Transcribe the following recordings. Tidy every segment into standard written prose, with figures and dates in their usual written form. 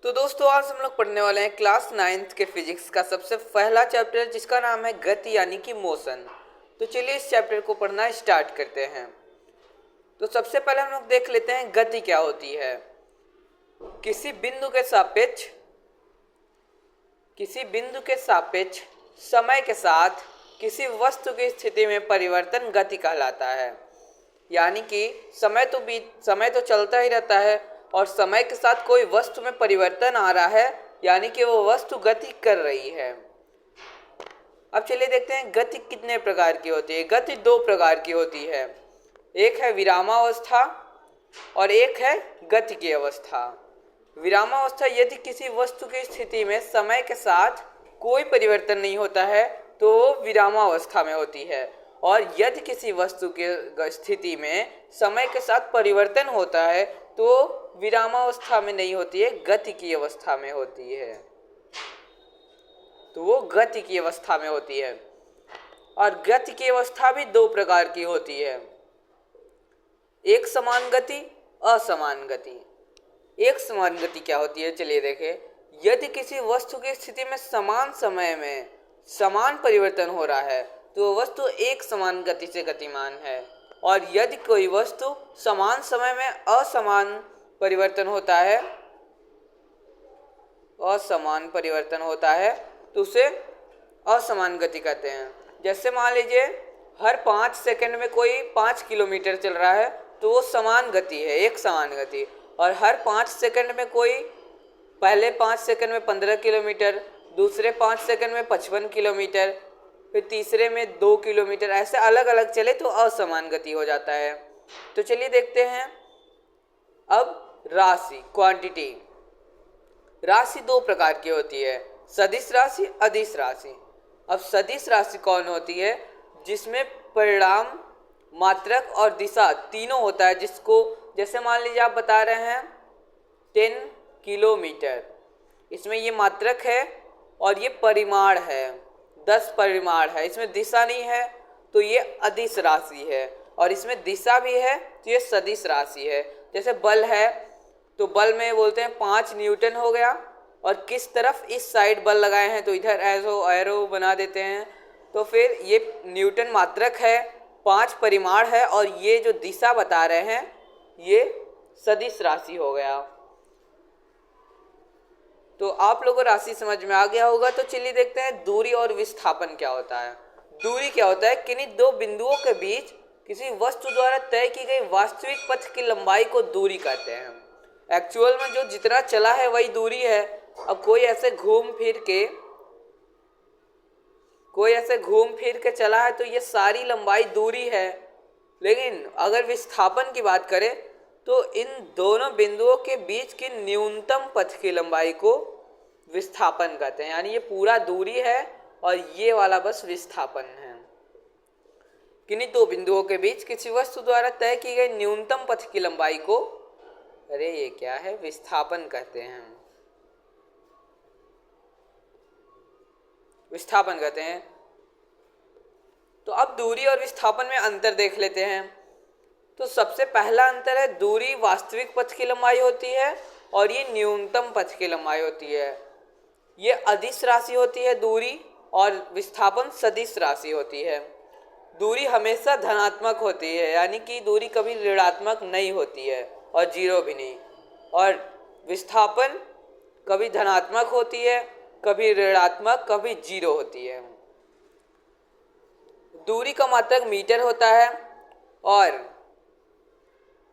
तो दोस्तों आज हम लोग पढ़ने वाले हैं क्लास 9th के फिजिक्स का सबसे पहला चैप्टर जिसका नाम है गति यानी कि मोशन। तो चलिए इस चैप्टर को पढ़ना स्टार्ट करते हैं। तो सबसे पहले हम लोग देख लेते हैं गति क्या होती है। किसी बिंदु के सापेक्ष समय के साथ किसी वस्तु की स्थिति में परिवर्तन गति कहलाता है। यानी कि समय तो चलता ही रहता है और समय के साथ कोई वस्तु में परिवर्तन आ रहा है, यानी कि वो वस्तु गति कर रही है। अब चलिए देखते हैं गति कितने प्रकार की होती है। गति दो प्रकार की होती है, एक है विरामावस्था और एक है गति की अवस्था। विरामावस्था यदि किसी वस्तु की स्थिति में समय के साथ कोई परिवर्तन नहीं होता है तो वो विरामावस्था में होती है, और यदि किसी वस्तु की स्थिति में समय के साथ परिवर्तन होता है तो विरामावस्था में नहीं होती है, गति की अवस्था में होती है। तो वो गति की अवस्था में होती है। और गति की अवस्था भी दो प्रकार की होती है, एक समान गति, असमान गति। एक समान गति क्या होती है, चलिए देखें। यदि किसी वस्तु की स्थिति में समान समय में समान परिवर्तन हो रहा है तो वस्तु एक समान गति से गतिमान है, और यदि कोई वस्तु समान समय में असमान परिवर्तन होता है तो उसे असमान गति कहते हैं। जैसे मान लीजिए हर 5 सेकंड में कोई 5 किलोमीटर चल रहा है तो वो समान गति है, एक समान गति। और हर 5 सेकंड में कोई पहले 5 सेकंड में 15 किलोमीटर, दूसरे 5 सेकंड में 55 किलोमीटर, फिर तीसरे में 2 किलोमीटर, ऐसे अलग अलग चले तो असमान गति हो जाता है। तो चलिए देखते हैं अब राशि, क्वांटिटी। राशि दो प्रकार की होती है, सदिश राशि, अदिश राशि। अब सदिश राशि कौन होती है, जिसमें परिमाण, मात्रक और दिशा तीनों होता है। जिसको जैसे मान लीजिए आप बता रहे हैं 10 किलोमीटर, इसमें ये मात्रक है और ये परिमाण है, 10 परिमाण है, इसमें दिशा नहीं है तो ये अदिश राशि है, और इसमें दिशा भी है तो ये सदिश राशि है। जैसे बल है तो बल में बोलते हैं 5 न्यूटन हो गया, और किस तरफ इस साइड बल लगाए हैं तो इधर एरो बना देते हैं, तो फिर ये न्यूटन मात्रक है, 5 परिमाण है, और ये जो दिशा बता रहे हैं ये सदिश राशि हो गया। तो आप लोगों को राशि समझ में आ गया होगा। तो चलिए देखते हैं दूरी और विस्थापन क्या होता है। दूरी क्या होता है, किन्हीं दो बिंदुओं के बीच किसी वस्तु द्वारा तय की गई वास्तविक पथ की लंबाई को दूरी कहते हैं। एक्चुअल में जो जितना चला है वही दूरी है। अब कोई ऐसे घूम फिर के चला है तो ये सारी लंबाई दूरी है। लेकिन अगर विस्थापन की बात करें तो इन दोनों बिंदुओं के बीच की न्यूनतम पथ की लंबाई को विस्थापन कहते हैं। यानी ये पूरा दूरी है और ये वाला बस विस्थापन है। किन्हीं दो बिंदुओं के बीच किसी वस्तु द्वारा तय की गई न्यूनतम पथ की लंबाई को ये क्या है, विस्थापन कहते हैं। विस्थापन कहते हैं। तो अब दूरी और विस्थापन में अंतर देख लेते हैं। तो सबसे पहला अंतर है, दूरी वास्तविक पथ की लंबाई होती है और ये न्यूनतम पथ की लंबाई होती है। ये अदिश राशि होती है दूरी, और विस्थापन सदिश राशि होती है। दूरी हमेशा धनात्मक होती है, यानी कि दूरी कभी ऋणात्मक नहीं होती है और जीरो भी नहीं। और विस्थापन कभी धनात्मक होती है, कभी ऋणात्मक, कभी जीरो होती है। दूरी का मात्रक मीटर होता है और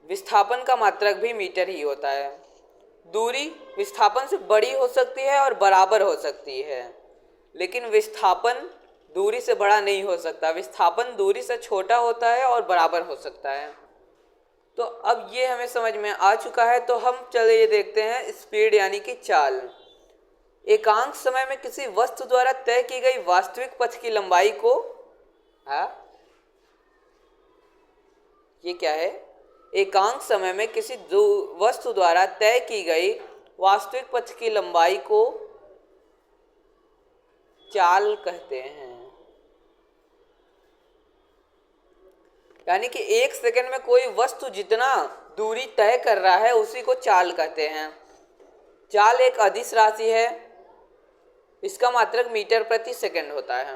विस्थापन का मात्रक भी मीटर ही होता है। दूरी विस्थापन से बड़ी हो सकती है और बराबर हो सकती है, लेकिन विस्थापन दूरी से बड़ा नहीं हो सकता। विस्थापन दूरी से छोटा होता है और बराबर हो सकता है। तो अब ये हमें समझ में आ चुका है। तो हम चलिए देखते हैं स्पीड यानी कि चाल। एकांक समय में किसी वस्तु द्वारा तय की गई वास्तविक पथ की लंबाई को ये क्या है, एकांक समय में किसी वस्तु द्वारा तय की गई वास्तविक पथ की लंबाई को चाल कहते हैं। यानी कि 1 सेकंड में कोई वस्तु जितना दूरी तय कर रहा है उसी को चाल कहते हैं। चाल एक अदिश राशि है, इसका मात्रक मीटर प्रति सेकंड होता है।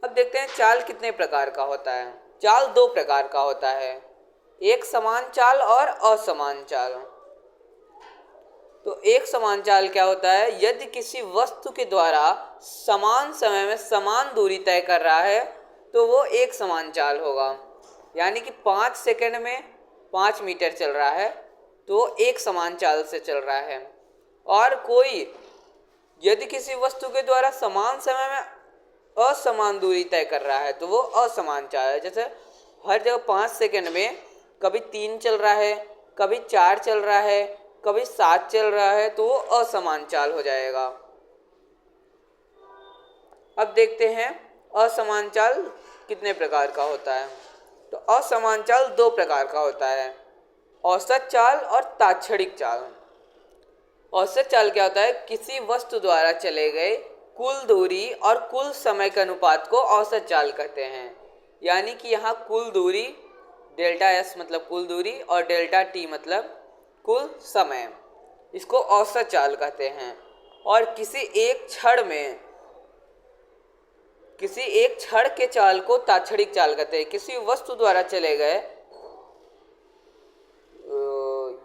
अब देखते हैं चाल कितने प्रकार का होता है। चाल दो प्रकार का होता है, एक समान चाल और असमान चाल। तो एक समान चाल क्या होता है? यदि किसी वस्तु के द्वारा समान समय में समान दूरी तय कर रहा है तो वो एक समान चाल होगा। यानी कि 5 सेकंड में 5 मीटर चल रहा है तो वो एक समान चाल से चल रहा है। और कोई यदि किसी वस्तु के द्वारा समान समय में असमान दूरी तय कर रहा है तो वो असमान चाल है। जैसे हर जगह 5 सेकंड में कभी 3 चल रहा है, कभी 4 चल रहा है, कभी 7 चल रहा है, तो वो असमान चाल हो जाएगा। अब देखते हैं असमान चाल कितने प्रकार का होता है। तो असमान चाल दो प्रकार का होता है, औसत चाल और ताक्षणिक चाल। औसत चाल क्या होता है? किसी वस्तु द्वारा चले गए कुल दूरी और कुल समय के अनुपात को औसत चाल कहते हैं। यानी कि यहाँ कुल दूरी डेल्टा एस मतलब कुल दूरी और डेल्टा टी मतलब कुल समय, इसको औसत चाल कहते हैं। और किसी एक क्षण के चाल को ताक्षणिक चाल कहते हैं। किसी वस्तु द्वारा चले गए,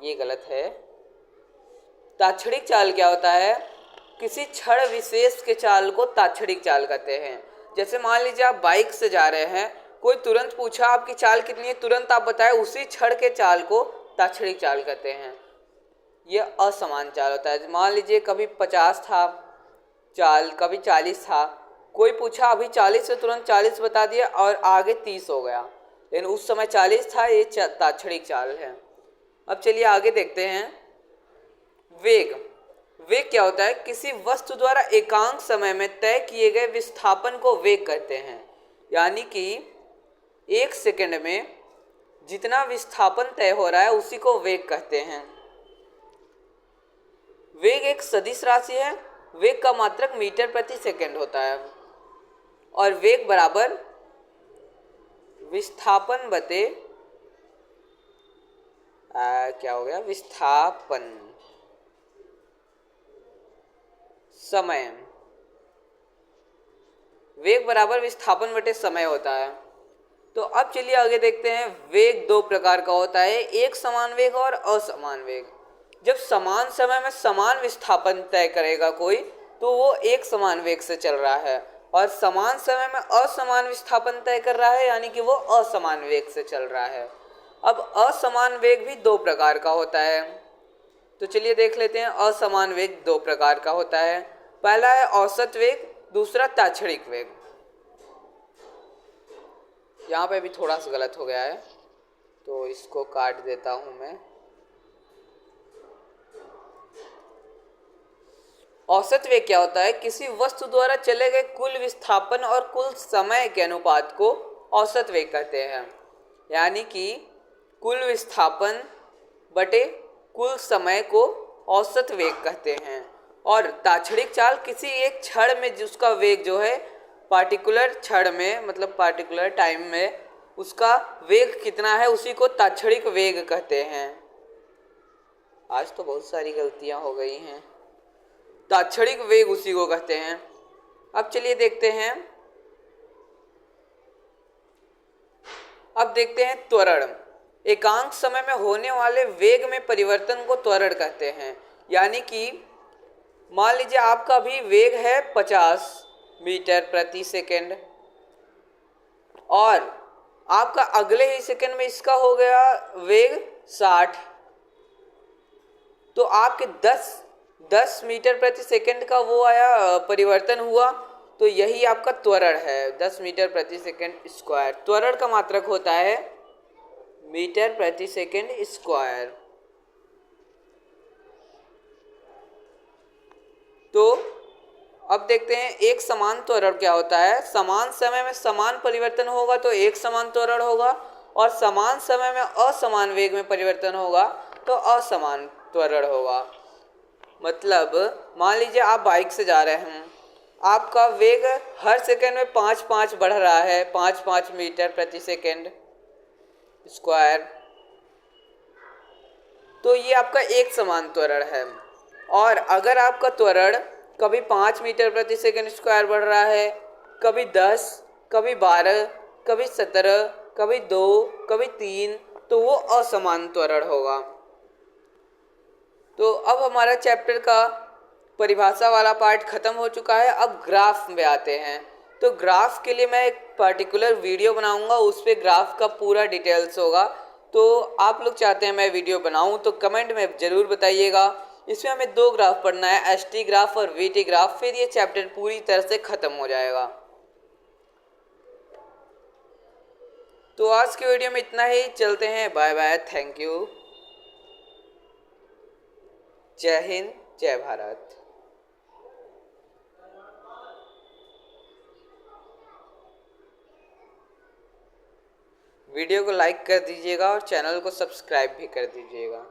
ये गलत है। ताक्षणिक चाल क्या होता है? किसी क्षण विशेष के चाल को ताक्षणिक चाल कहते हैं। जैसे मान लीजिए आप बाइक से जा रहे हैं, कोई तुरंत पूछा आपकी चाल कितनी है, तुरंत आप बताएं, उसी क्षण के चाल को ताक्षणिक चाल कहते हैं। यह असमान चाल होता है। मान लीजिए कभी 50 था चाल, कभी 40 था, कोई पूछा अभी 40 से तुरंत 40 बता दिया और आगे 30 हो गया, लेकिन उस समय 40 था, ये ताक्षणिक चाल है। अब चलिए आगे देखते हैं वेग। वेग क्या होता है? किसी वस्तु द्वारा एकांक समय में तय किए गए विस्थापन को वेग कहते हैं। यानी कि 1 सेकंड में जितना विस्थापन तय हो रहा है उसी को वेग कहते हैं। वेग एक सदिश राशि है। वेग का मात्रक मीटर प्रति सेकंड होता है और वेग बराबर विस्थापन बटे क्या हो गया? विस्थापन समय। वेग बराबर विस्थापन बटे समय होता है। तो अब चलिए आगे देखते हैं। वेग दो प्रकार का होता है, एक समान वेग और असमान वेग। जब समान समय में समान विस्थापन तय करेगा कोई तो वो एक समान वेग से चल रहा है, और समान समय में असमान विस्थापन तय कर रहा है यानी कि वो असमान वेग से चल रहा है। अब असमान वेग भी दो प्रकार का होता है। तो चलिए देख लेते हैं। असमान वेग दो प्रकार का होता है। पहला है औसत वेग, दूसरा ताक्षणिक वेग। यहाँ पे भी थोड़ा सा गलत हो गया है तो इसको काट देता हूँ मैं। औसत वेग क्या होता है? किसी वस्तु द्वारा चले गए कुल विस्थापन और कुल समय के अनुपात को औसत वेग कहते हैं। यानी कि कुल विस्थापन बटे कुल समय को औसत वेग कहते हैं। और ताक्षणिक चाल किसी एक क्षण में जिसका वेग जो है पार्टिकुलर क्षण में मतलब पार्टिकुलर टाइम में उसका वेग कितना है उसी को ताक्षणिक वेग कहते हैं। आज तो बहुत सारी गलतियां हो गई हैं। ताक्षणिक वेग उसी को कहते हैं। अब चलिए देखते हैं। अब देखते हैं त्वरण। एकांक समय में होने वाले वेग में परिवर्तन को त्वरण कहते हैं। यानी कि मान लीजिए आपका भी वेग है 50 मीटर प्रति सेकंड और आपका अगले ही सेकंड में इसका हो गया वेग 60, तो आपके 10 मीटर प्रति सेकंड का वो आया परिवर्तन हुआ, तो यही आपका त्वरण है, 10 मीटर प्रति सेकंड स्क्वायर। त्वरण का मात्रक होता है मीटर प्रति सेकंड स्क्वायर। तो अब देखते हैं एक समान त्वरण क्या होता है। समान समय में समान परिवर्तन होगा तो एक समान त्वरण होगा, और समान समय में असमान वेग में परिवर्तन होगा तो असमान त्वरण होगा। मतलब मान लीजिए आप बाइक से जा रहे हैं, आपका वेग हर सेकंड में 5-5 बढ़ रहा है, 5-5 मीटर प्रति सेकंड स्क्वायर। तो ये आपका एक समान त्वरण है। और अगर आपका त्वरण कभी 5 मीटर प्रति सेकंड स्क्वायर बढ़ रहा है, कभी 10, कभी 12, कभी 17, कभी 2, कभी 3, तो वो असमान त्वरण होगा। तो अब हमारा चैप्टर का परिभाषा वाला पार्ट खत्म हो चुका है। अब ग्राफ में आते हैं। तो ग्राफ के लिए मैं एक पर्टिकुलर वीडियो बनाऊंगा, उस पर ग्राफ का पूरा डिटेल्स होगा। तो आप लोग चाहते हैं मैं वीडियो बनाऊं तो कमेंट में ज़रूर बताइएगा। इसमें हमें 2 ग्राफ पढ़ना है, एसटी ग्राफ और वीटी ग्राफ, फिर ये चैप्टर पूरी तरह से ख़त्म हो जाएगा। तो आज की वीडियो में इतना ही, चलते हैं, बाय बाय, थैंक यू, जय हिंद, जय भारत। वीडियो को लाइक कर दीजिएगा और चैनल को सब्सक्राइब भी कर दीजिएगा।